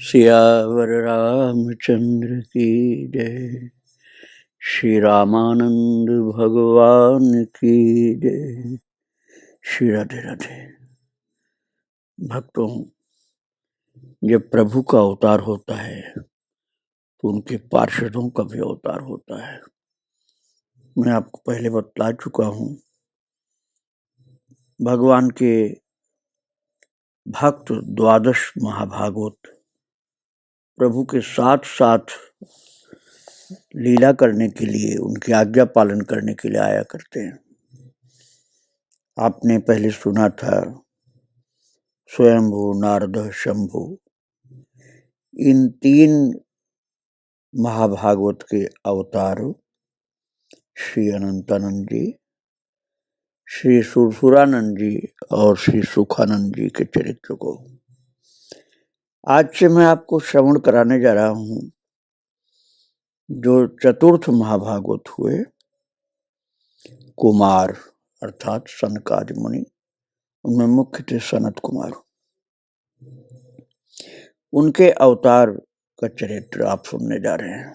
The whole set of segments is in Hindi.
सियावर रामचंद्र की जय। श्री रामानंद भगवान की जय। श्री राधे राधे। भक्तों, जब प्रभु का अवतार होता है तो उनके पार्षदों का भी अवतार होता है। मैं आपको पहले बतला चुका हूँ, भगवान के भक्त 12 महाभागवत प्रभु के साथ साथ लीला करने के लिए, उनकी आज्ञा पालन करने के लिए आया करते हैं। आपने पहले सुना था स्वयंभू, नारद, शंभु। इन 3 महाभागवत के अवतार श्री अनंतानंद जी, श्री सुरसुरानंद जी और श्री सुखानंद जी के चरित्र को आज से मैं आपको श्रवण कराने जा रहा हूं। जो चतुर्थ महाभागवत हुए, कुमार अर्थात सनकादि मुनि, उनमें मुख्य थे सनत कुमार। उनके अवतार का चरित्र आप सुनने जा रहे हैं,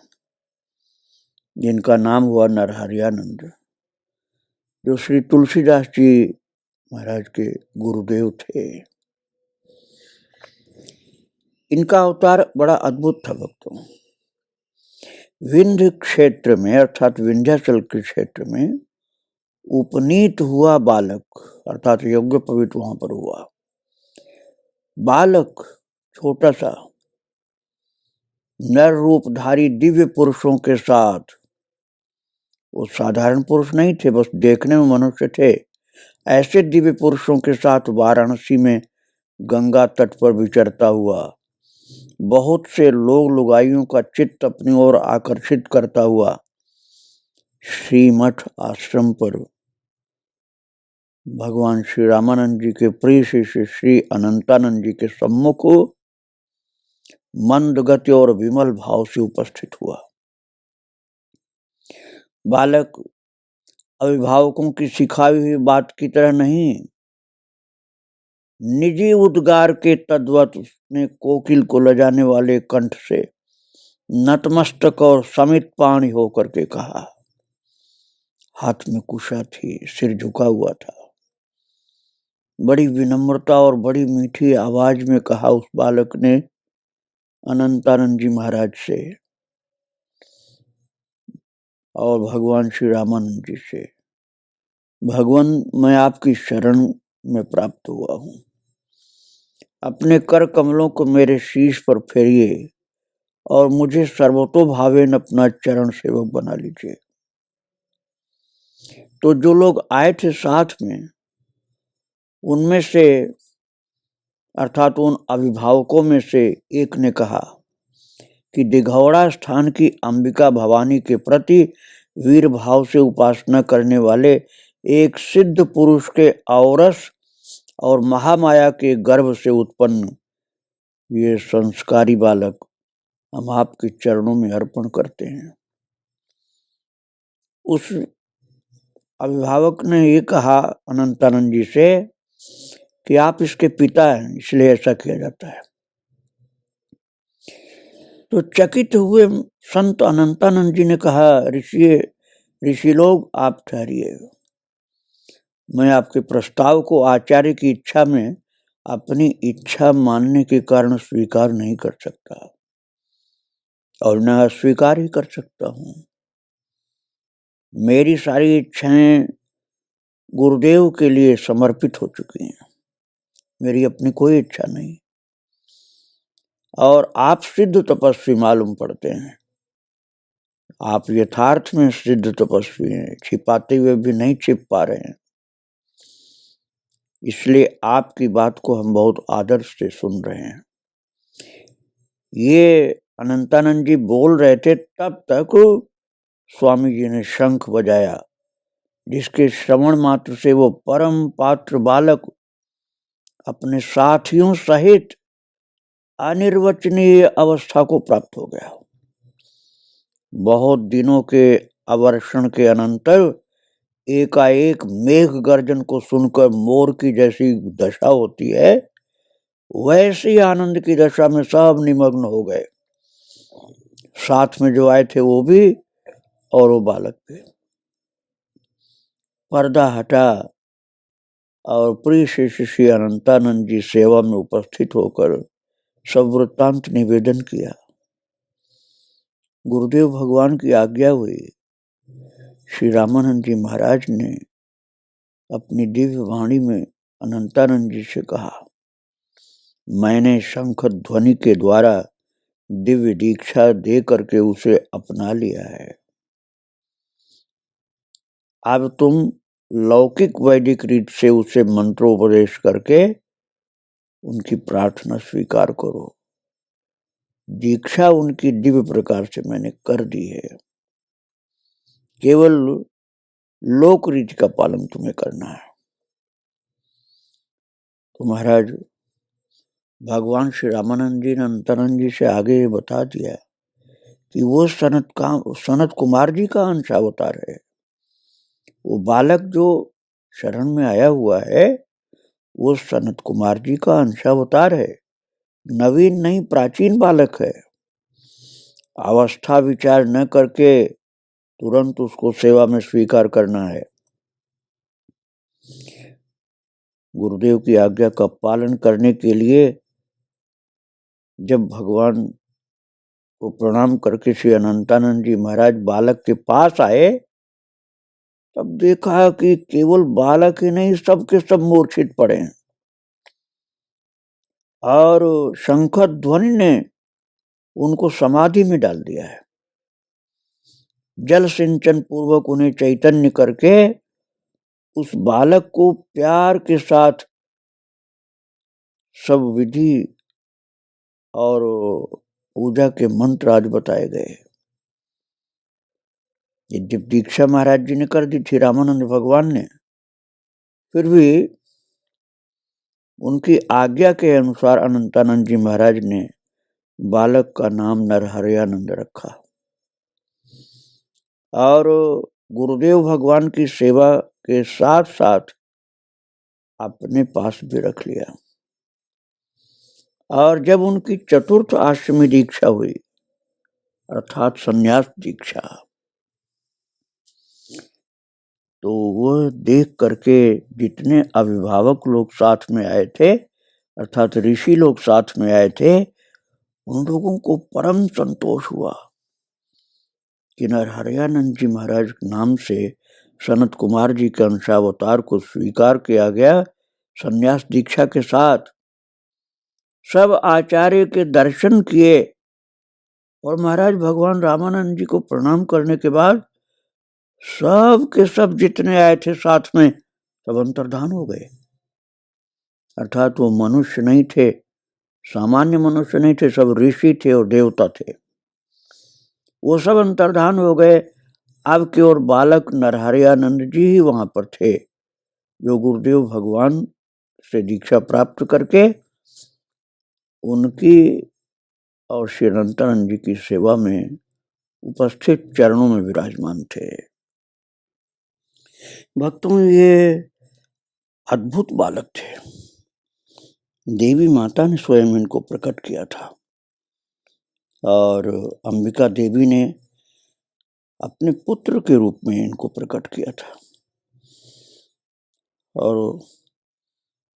जिनका नाम हुआ नरहरियानंद, जो श्री तुलसीदास जी महाराज के गुरुदेव थे। इनका अवतार बड़ा अद्भुत था भक्तों। विंध्य क्षेत्र में अर्थात विंध्याचल के क्षेत्र में उपनीत हुआ बालक अर्थात यज्ञ पवित्र वहां पर हुआ। बालक छोटा सा नर रूपधारी दिव्य पुरुषों के साथ, वो साधारण पुरुष नहीं थे, बस देखने में मनुष्य थे, ऐसे दिव्य पुरुषों के साथ वाराणसी में गंगा तट पर विचरता हुआ, बहुत से लोग लुगाइयों का चित्त अपनी ओर आकर्षित करता हुआ श्रीमठ आश्रम पर भगवान श्री रामानंद जी के प्रिय शिष्य श्री अनंतानंद जी के सम्मुख मंद गति और विमल भाव से उपस्थित हुआ। बालक अभिभावकों की सिखाई हुई बात की तरह नहीं, निजी उद्गार के तद्वत उसने कोकिल को लजाने वाले कंठ से नतमस्तक और समित पाणी होकर के कहा। हाथ में कुशा थी, सिर झुका हुआ था। बड़ी विनम्रता और बड़ी मीठी आवाज में कहा उस बालक ने अनंतानंद जी महाराज से और भगवान श्री रामानंद जी से, भगवान मैं आपकी शरण में प्राप्त हुआ हूं, अपने कर कमलों को मेरे शीश पर फेरिए और मुझे सर्वतोभावेन अपना चरण सेवक बना लीजिए। तो जो लोग आए थे साथ में, उनमें से अर्थात उन अभिभावकों में से एक ने कहा कि दिघौड़ा स्थान की अंबिका भवानी के प्रति वीर भाव से उपासना करने वाले एक सिद्ध पुरुष के औरस और महामाया के गर्भ से उत्पन्न ये संस्कारी बालक हम आपके चरणों में अर्पण करते हैं। उस अभिभावक ने ये कहा अनंतानंद जी से कि आप इसके पिता हैं, इसलिए ऐसा किया जाता है। तो चकित हुए संत अनंतानंद जी ने कहा, ऋषि लोग आप ठहरिए, मैं आपके प्रस्ताव को आचार्य की इच्छा में अपनी इच्छा मानने के कारण स्वीकार नहीं कर सकता और न अस्वीकार ही कर सकता हूं। मेरी सारी इच्छाएं गुरुदेव के लिए समर्पित हो चुकी हैं, मेरी अपनी कोई इच्छा नहीं। और आप सिद्ध तपस्वी मालूम पड़ते हैं, आप यथार्थ में सिद्ध तपस्वी हैं, छिपाते हुए भी नहीं छिप पा रहे हैं, इसलिए आपकी बात को हम बहुत आदर से सुन रहे हैं। ये अनंतानंद जी बोल रहे थे, तब तक स्वामी जी ने शंख बजाया, जिसके श्रवण मात्र से वो परम पात्र बालक अपने साथियों सहित अनिर्वचनीय अवस्था को प्राप्त हो गया। बहुत दिनों के अवर्षण के अनंतर एकाएक मेघ गर्जन को सुनकर मोर की जैसी दशा होती है, वैसी आनंद की दशा में सब निमग्न हो गए, साथ में जो आए थे वो भी और वो बालक भी। पर्दा हटा और प्रिय शिष्य श्री अनंतानंद जी सेवा में उपस्थित होकर सब वृत्तांत निवेदन किया। गुरुदेव भगवान की आज्ञा हुई। श्री रामानंद जी महाराज ने अपनी दिव्य वाणी में अनंतानंद जी से कहा, मैंने शंख ध्वनि के द्वारा दिव्य दीक्षा दे करके उसे अपना लिया है। अब तुम लौकिक वैदिक रीत से उसे मंत्रोपदेश करके उनकी प्रार्थना स्वीकार करो। दीक्षा उनकी दिव्य प्रकार से मैंने कर दी है, केवल लोक रीति का पालन तुम्हें करना है। तो महाराज भगवान श्री रामानंद जी ने अनंतानंद जी से आगे बता दिया कि वो सनत कुमार जी का अंश अवतार है। वो बालक जो शरण में आया हुआ है वो सनत कुमार जी का अंश अवतार है, नवीन नहीं प्राचीन बालक है। अवस्था विचार न करके तुरंत उसको सेवा में स्वीकार करना है। गुरुदेव की आज्ञा का पालन करने के लिए जब भगवान को प्रणाम करके श्री अनंतानंद जी महाराज बालक के पास आए, तब देखा कि केवल बालक ही नहीं, सबके सब मूर्छित पड़े हैं और शंख ध्वनि ने उनको समाधि में डाल दिया है। जल सिंचन पूर्वक उन्हें चैतन्य करके उस बालक को प्यार के साथ सब विधि और पूजा के मंत्र आज बताए गए। जब दीक्षा महाराज जी ने कर दी थी रामानंद भगवान ने, फिर भी उनकी आज्ञा के अनुसार अनंतानंद जी महाराज ने बालक का नाम नरहरयानंद रखा और गुरुदेव भगवान की सेवा के साथ साथ अपने पास भी रख लिया। और जब उनकी चतुर्थ आश्रमी दीक्षा हुई अर्थात संन्यास दीक्षा, तो वह देख करके जितने अभिभावक लोग साथ में आए थे अर्थात ऋषि लोग साथ में आए थे, उन लोगों को परम संतोष हुआ कि नरहरयानंद जी महाराज के नाम से सनत कुमार जी के अंशावतार को स्वीकार किया गया। संन्यास दीक्षा के साथ सब आचार्य के दर्शन किए और महाराज भगवान रामानंद जी को प्रणाम करने के बाद सब के सब जितने आए थे साथ में सब अंतर्धान हो गए। अर्थात वो मनुष्य नहीं थे, सामान्य मनुष्य नहीं थे, सब ऋषि थे और देवता थे। वो सब अंतर्धान हो गए। अब की ओर बालक नरहरयानंद जी ही वहां पर थे, जो गुरुदेव भगवान से दीक्षा प्राप्त करके उनकी और श्री अनंतानंद जी की सेवा में उपस्थित चरणों में विराजमान थे। भक्तों, ये अद्भुत बालक थे। देवी माता ने स्वयं इनको प्रकट किया था और अंबिका देवी ने अपने पुत्र के रूप में इनको प्रकट किया था। और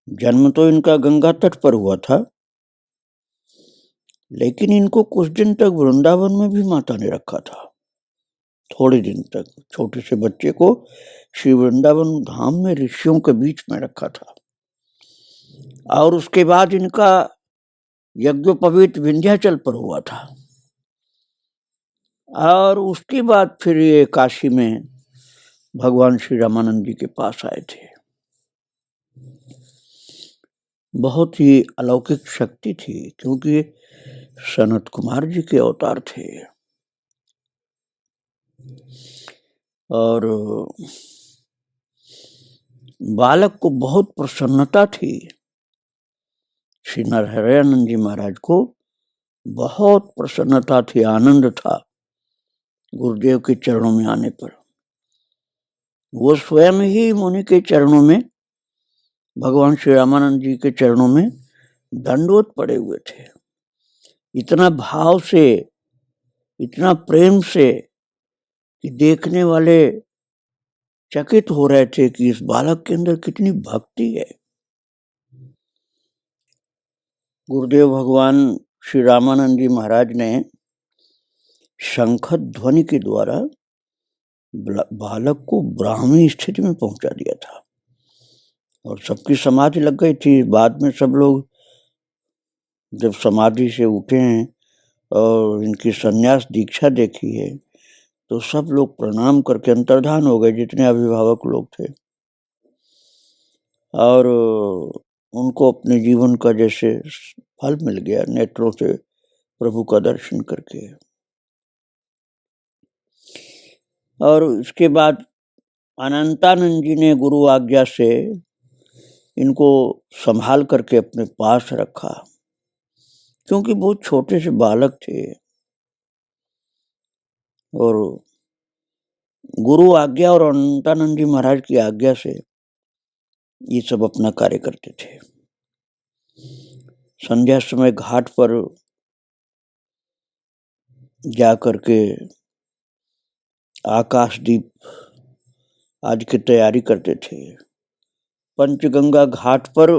जन्म तो इनका गंगा तट पर हुआ था, लेकिन इनको कुछ दिन तक वृंदावन में भी माता ने रखा था। थोड़े दिन तक छोटे से बच्चे को श्री वृंदावन धाम में ऋषियों के बीच में रखा था और उसके बाद इनका यज्ञोपवीत विंध्याचल पर हुआ था और उसके बाद फिर ये काशी में भगवान श्री रामानंद जी के पास आए थे। बहुत ही अलौकिक शक्ति थी क्योंकि सनत कुमार जी के अवतार थे और बालक को बहुत प्रसन्नता थी। श्री नरहरयानंद जी महाराज को बहुत प्रसन्नता थी, आनंद था गुरुदेव के चरणों में आने पर। वो स्वयं ही मुनि के चरणों में, भगवान श्री रामानंद जी के चरणों में दंडवत पड़े हुए थे, इतना भाव से, इतना प्रेम से कि देखने वाले चकित हो रहे थे कि इस बालक के अंदर कितनी भक्ति है। गुरुदेव भगवान श्री रामानंद जी महाराज ने शंख ध्वनि के द्वारा बालक को ब्राह्मी स्थिति में पहुंचा दिया था और सबकी समाधि लग गई थी। बाद में सब लोग जब समाधि से उठे हैं और इनकी संन्यास दीक्षा देखी है तो सब लोग प्रणाम करके अंतर्धान हो गए, जितने अभिभावक लोग थे, और उनको अपने जीवन का जैसे फल मिल गया नेत्रों से प्रभु का दर्शन करके। और इसके बाद अनंतानंद जी ने गुरु आज्ञा से इनको संभाल करके अपने पास रखा, क्योंकि बहुत छोटे से बालक थे और गुरु आज्ञा और अनंतानंद जी महाराज की आज्ञा से ये सब अपना कार्य करते थे। संध्या समय घाट पर जा करके आकाशदीप आज की तैयारी करते थे। पंचगंगा घाट पर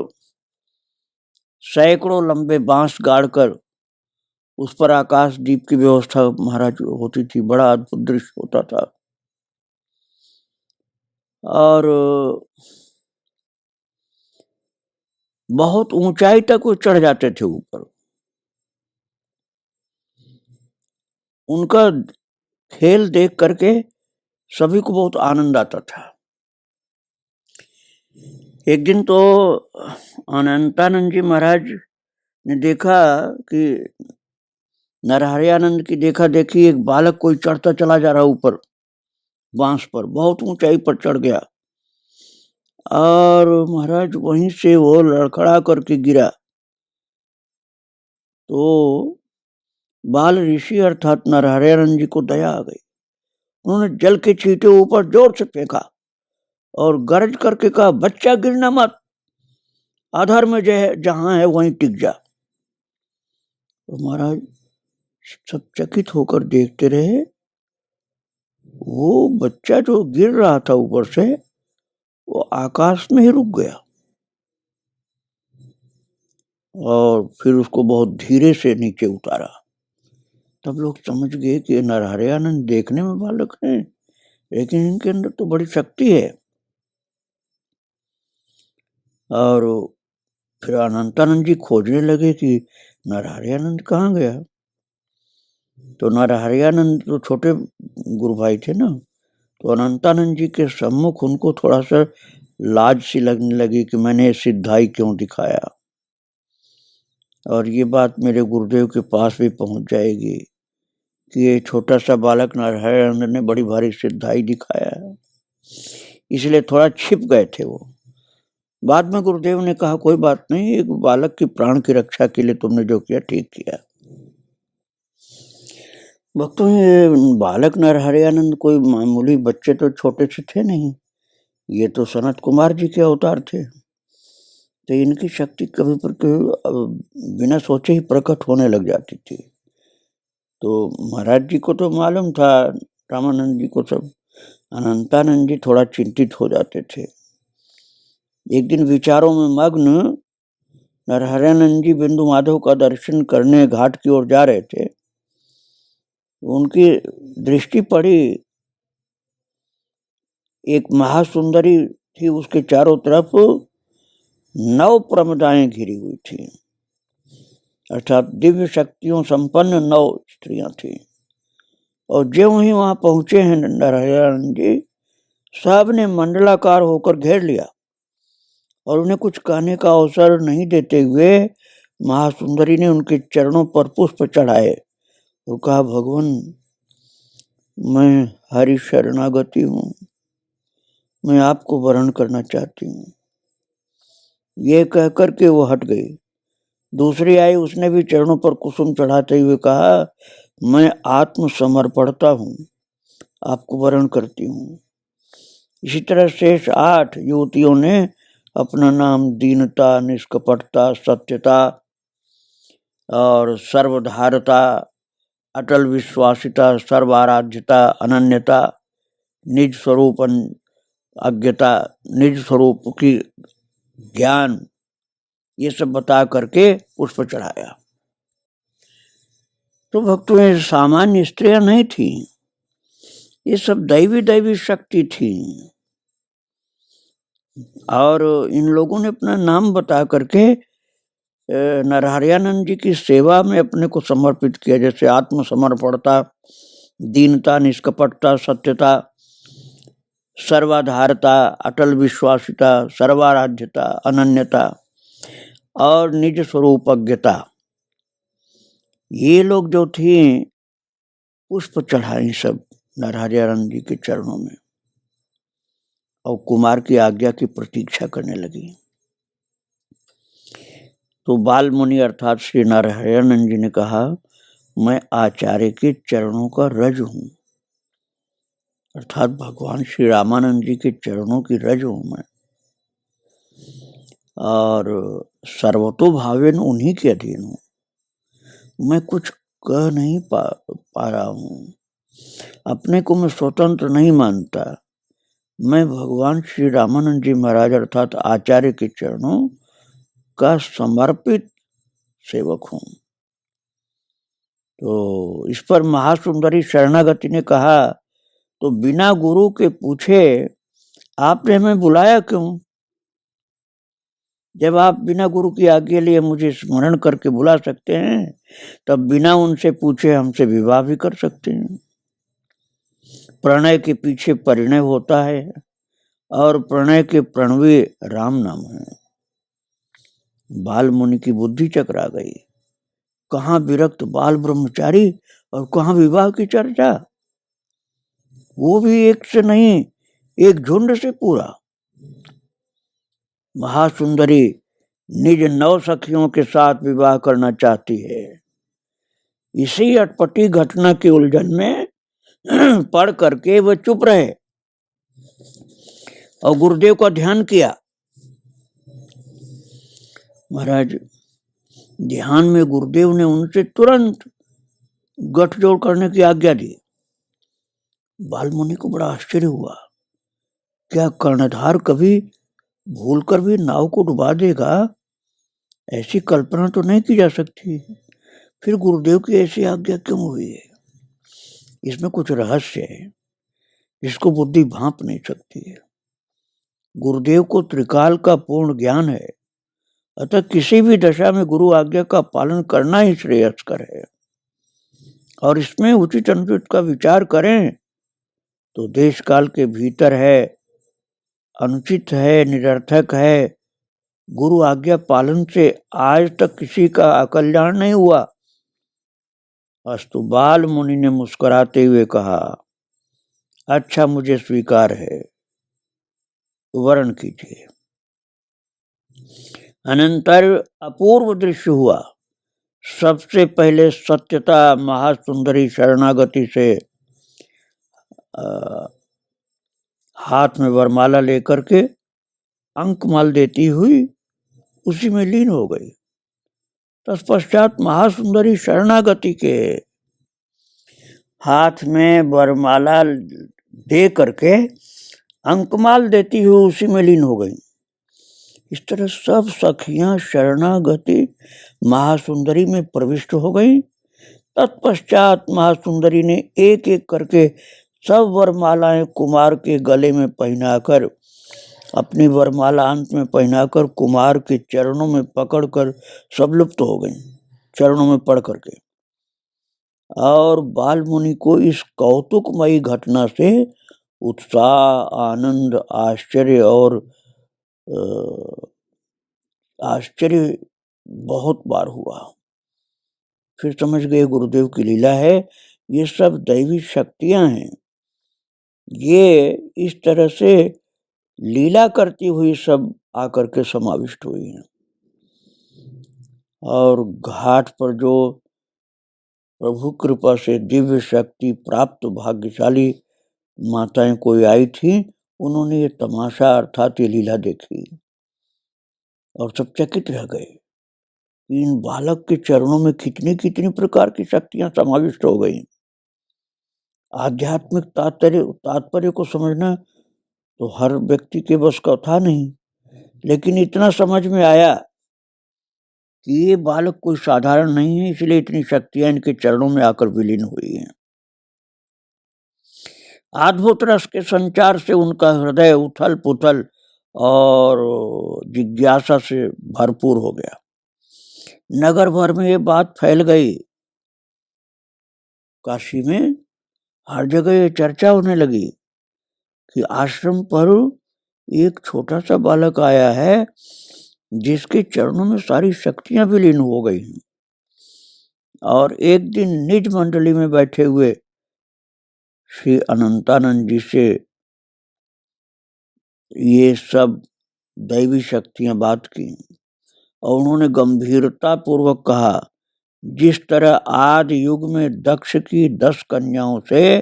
सैकड़ों लंबे बांस गाड़कर उस पर आकाशदीप की व्यवस्था महाराज होती थी। बड़ा अद्भुत दृश्य होता था। और बहुत ऊंचाई तक वो चढ़ जाते थे ऊपर। उनका खेल देख करके सभी को बहुत आनंद आता था। एक दिन तो अनंतानंद जी महाराज ने देखा कि नरहरियानंद की देखा देखी एक बालक कोई चढ़ता चला जा रहा ऊपर बांस पर, बहुत ऊंचाई पर चढ़ गया और महाराज वहीं से वो लड़खड़ा करके गिरा। तो बाल ऋषि अर्थात नरहरियानंद जी को दया आ गई। उन्होंने जल के छींटे ऊपर जोर से फेंका और गरज करके कहा, बच्चा गिरना मत, आधार में जहां है वहीं टिक जा। तो महाराज सब चकित होकर देखते रहे। वो बच्चा जो गिर रहा था ऊपर से वो आकाश में ही रुक गया और फिर उसको बहुत धीरे से नीचे उतारा। तब लोग समझ गए कि नरहरियानंद देखने में बालक हैं लेकिन इनके अंदर तो बड़ी शक्ति है। और फिर अनंतानंद जी खोजने लगे कि नरहरियानंद कहाँ गया। तो नरहरियानंद तो छोटे गुरु भाई थे ना, तो अनंतानंद जी के सम्मुख उनको थोड़ा सा लाज सी लगने लगी कि मैंने सिद्धाई क्यों दिखाया और ये बात मेरे गुरुदेव के पास भी पहुंच जाएगी कि ये छोटा सा बालक नरहरियानंद ने बड़ी भारी सिद्धाई दिखाया है, इसलिए थोड़ा छिप गए थे वो। बाद में गुरुदेव ने कहा, कोई बात नहीं, एक बालक की प्राण की रक्षा के लिए तुमने जो किया ठीक किया। भक्तों, ये बालक नरहरियानंद कोई मामूली बच्चे तो छोटे से थे नहीं, ये तो सनत कुमार जी के अवतार थे। तो इनकी शक्ति कभी पर कभी बिना सोचे ही प्रकट होने लग जाती थी। तो महाराज जी को तो मालूम था, रामानंद जी को सब। अनंतानंद जी थोड़ा चिंतित हो जाते थे। एक दिन विचारों में मग्न नरहरियानंद जी बिंदु माधव का दर्शन करने घाट की ओर जा रहे थे। उनकी दृष्टि पड़ी, एक महासुंदरी थी, उसके चारों तरफ 9 प्रमदाएं घिरी हुई थी, अर्थात दिव्य शक्तियों संपन्न 9 स्त्रियां थी। और जो ही वहां पहुंचे हैं नरहरियानंद जी, सब ने मंडलाकार होकर घेर लिया और उन्हें कुछ कहने का अवसर नहीं देते हुए महासुंदरी ने उनके चरणों पर पुष्प चढ़ाए और कहा, भगवान, मैं हरि शरणागति हूँ, मैं आपको वरण करना चाहती हूँ। ये कहकर के वो हट गई। दूसरी आई, उसने भी चरणों पर कुसुम चढ़ाते हुए कहा, मैं आत्मसमर्पणता हूँ, आपको वरण करती हूँ। इसी तरह शेष 8 युवतियों ने अपना नाम दीनता, निष्कपटता, सत्यता और सर्वधारता, अटल विश्वासिता, सर्वाराध्यता, अनन्यता, निज स्वरूप अज्ञता, निज स्वरूप की ज्ञान, ये सब बता करके पुष्प चढ़ाया। तो भक्तों ये सामान्य स्त्रियां नहीं थी, ये सब दैवी शक्ति थी। और इन लोगों ने अपना नाम बता करके नरहरियानंद जी की सेवा में अपने को समर्पित किया, जैसे आत्मसमर्पणता, दीनता, निष्कपटता, सत्यता, सर्वाधारता, अटल विश्वासिता, सर्वाराध्यता, अनन्यता और निज स्वरूपज्ञता, ये लोग जो थे पुष्प चढ़ाई सब नरहरियानंद जी के चरणों में और कुमार की आज्ञा की प्रतीक्षा करने लगी। तो बाल मुनि अर्थात श्री नरहरियानंद जी ने कहा, मैं आचार्य के चरणों का रज हूं, अर्थात भगवान श्री रामानंद जी के चरणों की रज हूं मैं, और सर्वतोभावेन उन्हीं के अधीन हूं। मैं कुछ कह नहीं पा रहा हूं, अपने को मैं स्वतंत्र नहीं मानता, मैं भगवान श्री रामानंद जी महाराज अर्थात आचार्य के चरणों का समर्पित सेवक हूं। तो इस पर महासुंदरी शरणागति ने कहा, तो बिना गुरु के पूछे आपने हमें बुलाया क्यों? जब आप बिना गुरु की आज्ञा लिए मुझे स्मरण करके बुला सकते हैं, तब बिना उनसे पूछे हमसे विवाह भी कर सकते हैं। प्रणय के पीछे परिणय होता है और प्रणय के प्रणवी राम नाम है। बाल मुनि की बुद्धि चकरा गई, कहाँ विरक्त बाल ब्रह्मचारी और कहाँ विवाह की चर्चा, वो भी एक से नहीं, एक झुंड से पूरा। महासुंदरी निज 9 सखियों के साथ विवाह करना चाहती है। इसी अटपटी घटना की उलझन में पढ़ करके वह चुप रहे और गुरुदेव का ध्यान किया। महाराज ध्यान में गुरुदेव ने उनसे तुरंत गठजोड़ करने की आज्ञा दी। बालमुनि को बड़ा आश्चर्य हुआ, क्या कर्णधार कभी भूलकर भी नाव को डुबा देगा? ऐसी कल्पना तो नहीं की जा सकती। फिर गुरुदेव की ऐसी आज्ञा क्यों हुई है? इसमें कुछ रहस्य है जिसको बुद्धि भांप नहीं सकती है। गुरुदेव को त्रिकाल का पूर्ण ज्ञान है, अतः किसी भी दशा में गुरु आज्ञा का पालन करना ही श्रेयस्कर है। और इसमें उचित अनुचित का विचार करें तो देश काल के भीतर है, अनुचित है, निरर्थक है। गुरु आज्ञा पालन से आज तक किसी का अकल्याण नहीं हुआ। अस्तु। बाल मुनि ने मुस्कुराते हुए कहा, अच्छा मुझे स्वीकार है, वर्ण कीजिए। अनंतर अपूर्व दृश्य हुआ। सबसे पहले सत्यता महासुंदरी शरणागति से हाथ में वरमाला लेकर के अंकमाल देती हुई उसी में लीन हो गई। तत्पश्चात महासुंदरी शरणागति के हाथ में वरमाला दे करके अंकमाल देती हुई उसी में लीन हो गई। इस तरह सब सखियां शरणागति महासुंदरी में प्रविष्ट हो गई। तत्पश्चात महासुंदरी ने एक एक करके सब वरमालाएं कुमार के गले में पहनाकर, अपनी वरमाला अंत में पहनाकर कुमार के चरणों में पकड़कर सब लुप्त हो गई, चरणों में पड़ करके। और बाल मुनि को इस कौतुकमयी घटना से उत्साह, आनंद, आश्चर्य और आश्चर्य बहुत बार हुआ। फिर समझ गए गुरुदेव की लीला है, ये सब दैवी शक्तियां हैं। ये इस तरह से लीला करती हुई सब आकर के समाविष्ट हुई हैं। और घाट पर जो प्रभु कृपा से दिव्य शक्ति प्राप्त भाग्यशाली माताएं कोई आई थी, उन्होंने ये तमाशा अर्थात ये लीला देखी और सब चकित रह गए। इन बालक के चरणों में कितनी कितनी प्रकार की शक्तियां समाविष्ट हो गई। आध्यात्मिक तात्पर्य को समझना तो हर व्यक्ति के बस का था नहीं, लेकिन इतना समझ में आया कि ये बालक कोई साधारण नहीं है, इसलिए इतनी शक्तियां इनके चरणों में आकर विलीन हुई हैं। अद्भुत रस के संचार से उनका हृदय उथल पुथल और जिज्ञासा से भरपूर हो गया। नगर भर में ये बात फैल गई। काशी में हर जगह ये चर्चा होने लगी कि आश्रम पर एक छोटा सा बालक आया है जिसके चरणों में सारी शक्तियां विलीन हो गई हैं। और एक दिन निज मंडली में बैठे हुए श्री अनंतानंद जी से ये सब दैवी शक्तियां बात की और उन्होंने गंभीरता पूर्वक कहा, जिस तरह आदि युग में दक्ष की 10 कन्याओं से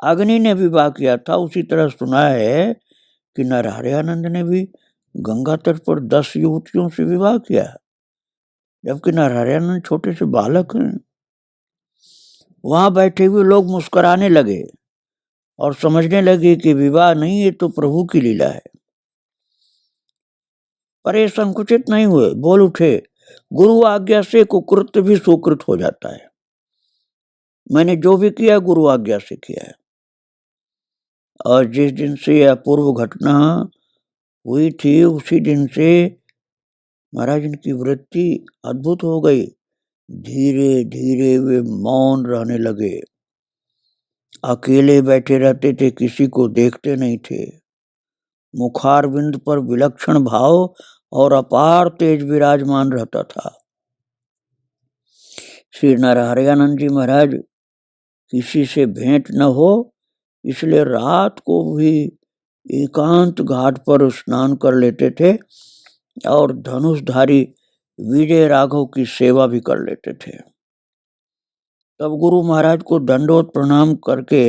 अग्नि ने विवाह किया था, उसी तरह सुना है कि नरहरयानंद ने भी गंगा तट पर 10 युवतियों से विवाह किया, जबकि नरहरयानंद छोटे से बालक हैं। वहां बैठे हुए लोग मुस्कुराने लगे और समझने लगे कि विवाह नहीं, ये तो प्रभु की लीला है। पर ये संकुचित नहीं हुए, बोल उठे, गुरु आज्ञा से कुकृत्य भी सुकृत हो जाता है। मैंने जो भी किया गुरु आज्ञा से किया है। और जिस दिन से यह अपूर्व घटना हुई थी, उसी दिन से महाराज इनकी वृत्ति अद्भुत हो गई। धीरे धीरे वे मौन रहने लगे, अकेले बैठे रहते थे, किसी को देखते नहीं थे। मुखारविंद पर विलक्षण भाव और अपार तेज विराजमान रहता था। श्री नरहरयानंद जी महाराज किसी से भेंट न हो, इसलिए रात को भी एकांत घाट पर स्नान कर लेते थे और धनुषधारी विजय राघव की सेवा भी कर लेते थे। तब गुरु महाराज को दंडोत प्रणाम करके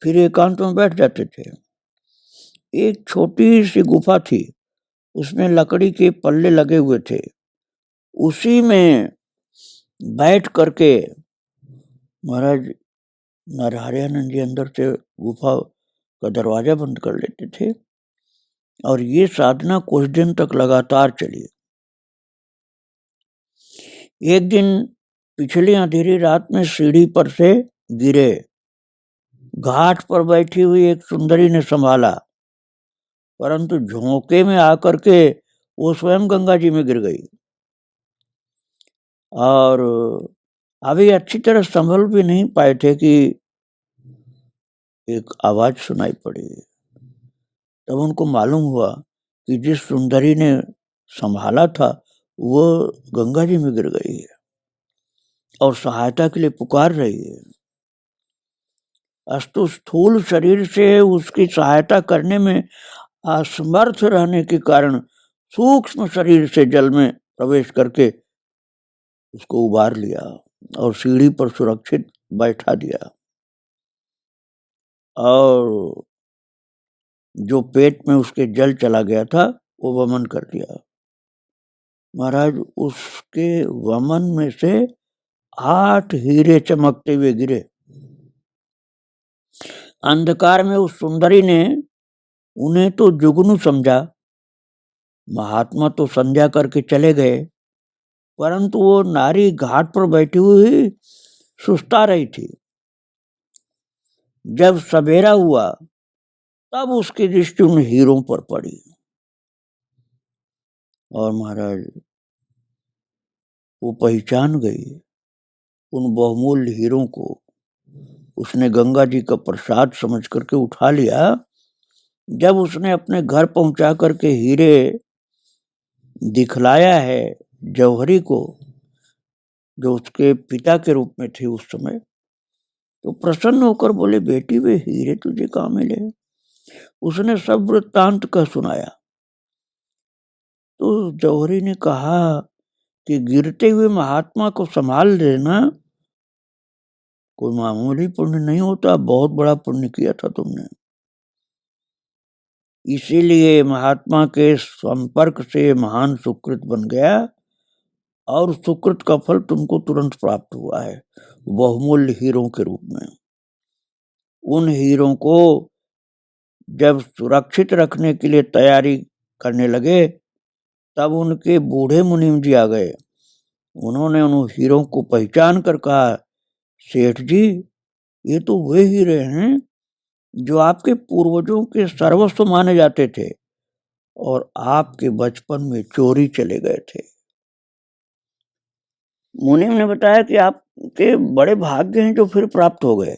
फिर एकांत में बैठ जाते थे। एक छोटी सी गुफा थी, उसमें लकड़ी के पल्ले लगे हुए थे। उसी में बैठ करके महाराज नरहरयानंद जी अंदर से गुफा का दरवाजा बंद कर लेते थे और ये साधना कुछ दिन तक लगातार चली। एक दिन पिछली अंधेरी रात में सीढ़ी पर से गिरे। घाट पर बैठी हुई एक सुंदरी ने संभाला, परंतु झोंके में आकर के वो स्वयं गंगा जी में गिर गई और अभी अच्छी तरह संभल भी नहीं पाए थे कि एक आवाज सुनाई पड़ी। तब उनको मालूम हुआ कि जिस सुंदरी ने संभाला था वो गंगा जी में गिर गई है और सहायता के लिए पुकार रही है। अस्तु स्थूल शरीर से उसकी सहायता करने में असमर्थ रहने के कारण सूक्ष्म शरीर से जल में प्रवेश करके उसको उबार लिया और सीढ़ी पर सुरक्षित बैठा दिया और जो पेट में उसके जल चला गया था वो वमन कर दिया। महाराज उसके वमन में से 8 हीरे चमकते हुए गिरे। अंधकार में उस सुंदरी ने उन्हें तो जुगनू समझा। महात्मा तो संध्या करके चले गए, परंतु वो नारी घाट पर बैठी हुई सुस्ता रही थी। जब सवेरा हुआ तब उसकी दृष्टि उन हीरों पर पड़ी और महाराज वो पहचान गई उन बहुमूल्य हीरों को। उसने गंगा जी का प्रसाद समझ करके उठा लिया। जब उसने अपने घर पहुंचा करके हीरे दिखलाया है जौहरी को, जो उसके पिता के रूप में थे उस समय, तो प्रसन्न होकर बोले, बेटी वे हीरे तुझे कहाँ मिले? उसने सब वृत्तांत का सुनाया। तो जौहरी ने कहा कि गिरते हुए महात्मा को संभाल लेना कोई मामूली पुण्य नहीं होता, बहुत बड़ा पुण्य किया था तुमने। इसीलिए महात्मा के संपर्क से महान सुकृत बन गया और सुकृत का फल तुमको तुरंत प्राप्त हुआ है, बहुमूल्य हीरों के रूप में। उन हीरों को जब सुरक्षित रखने के लिए तैयारी करने लगे, तब उनके बूढ़े मुनीम जी आ गए। उन्होंने उन हीरों को पहचान कर कहा, सेठ जी, ये तो वे हीरे हैं जो आपके पूर्वजों के सर्वस्व माने जाते थे और आपके बचपन में चोरी चले गए थे। मुनीम ने बताया कि आपके बड़े भाग्य हैं जो फिर प्राप्त हो गए।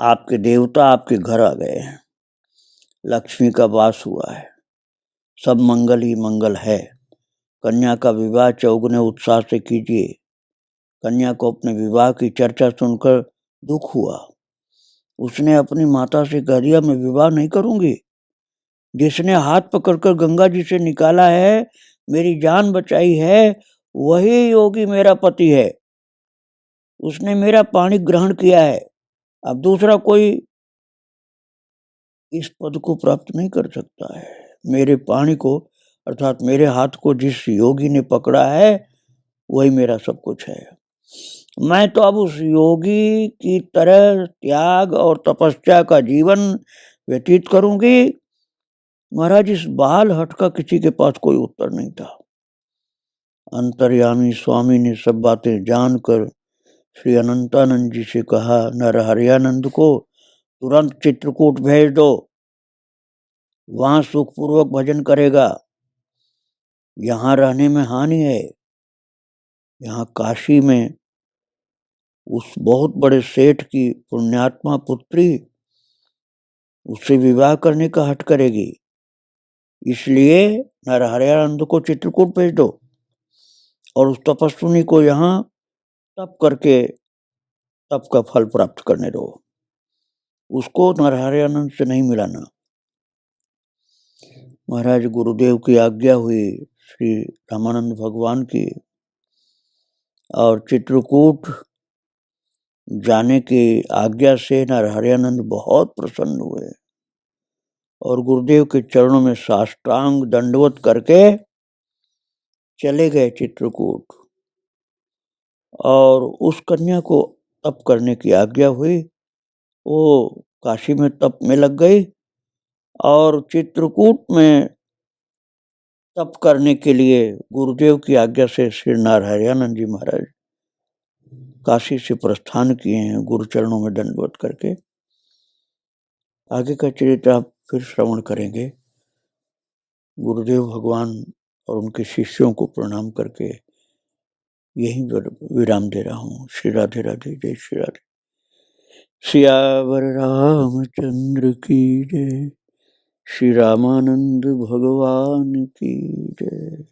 आपके देवता आपके घर आ गए हैं, लक्ष्मी का वास हुआ है, सब मंगल ही मंगल है। कन्या का विवाह चौगुने उत्साह से कीजिए। कन्या को अपने विवाह की चर्चा सुनकर दुख हुआ। उसने अपनी माता से कह दिया, मैं विवाह नहीं करूंगी। जिसने हाथ पकड़कर गंगा जी से निकाला है, मेरी जान बचाई है, वही योगी मेरा पति है। उसने मेरा पानी ग्रहण किया है। अब दूसरा कोई इस पद को प्राप्त नहीं कर सकता है। मेरे पानी को अर्थात मेरे हाथ को जिस योगी ने पकड़ा है, वही मेरा सब कुछ है। मैं तो अब उस योगी की तरह त्याग और तपस्या का जीवन व्यतीत करूंगी। महाराज, इस बाल हट का किसी के पास कोई उत्तर नहीं था। अंतर्यामी स्वामी ने सब बातें जानकर श्री अनंतानंद जी से कहा, नरहरियानंद को तुरंत चित्रकूट भेज दो, वहां सुखपूर्वक भजन करेगा। यहाँ रहने में हानि है। यहाँ काशी में उस बहुत बड़े सेठ की पुण्यात्मा पुत्री उससे विवाह करने का हठ करेगी, इसलिए नरहरियानंद को चित्रकूट भेज दो और उस तपस्विनी को यहाँ तप करके तप का फल प्राप्त करने दो। उसको नरहरियानंद से नहीं मिलाना। महाराज, गुरुदेव की आज्ञा हुई श्री रामानंद भगवान की, और चित्रकूट जाने की आज्ञा से नरहरियानंद बहुत प्रसन्न हुए और गुरुदेव के चरणों में साष्टांग दंडवत करके चले गए चित्रकूट। और उस कन्या को तप करने की आज्ञा हुई। वो काशी में तप में लग गई और चित्रकूट में तप करने के लिए गुरुदेव की आज्ञा से श्री नरहरियानंद जी महाराज काशी से प्रस्थान किए हैं, गुरु चरणों में दंडवत करके। आगे का चरित्र आप फिर श्रवण करेंगे। गुरुदेव भगवान और उनके शिष्यों को प्रणाम करके यही विराम दे रहा हूँ। श्री राधे राधे, जय श्री राधे। सियावर रामचंद्र की जय, श्री रामानंद भगवान की जय।